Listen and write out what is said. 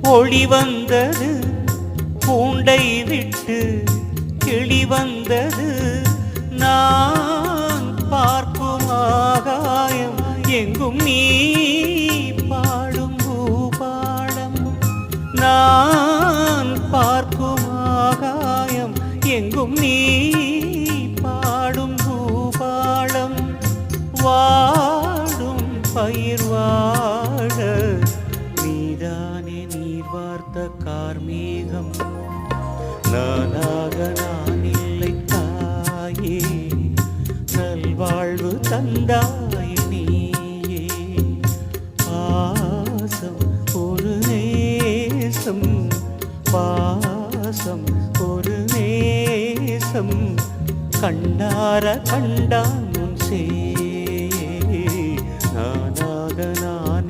ஒளி வந்தது பூண்டை விட்டு கிளி வந்தது நான் பார்க்கும் ஆகாயம் எங்கும் நீ பாடும் பூபாடம் நான் பார்க்கும் ஆகாயம் எங்கும் நீ பாடும் பூபாடம் வாடும் பயிர் வாழ நீதானே நீர் வார்த்த கார்மேகம் நானாக நான் இல்லை தாயே நல்வாழ்வு தந்தாய் நீயே பாசம் ஒரு நேசம் பாசம் ஒரு நேசம் கண்டார கண்டாய்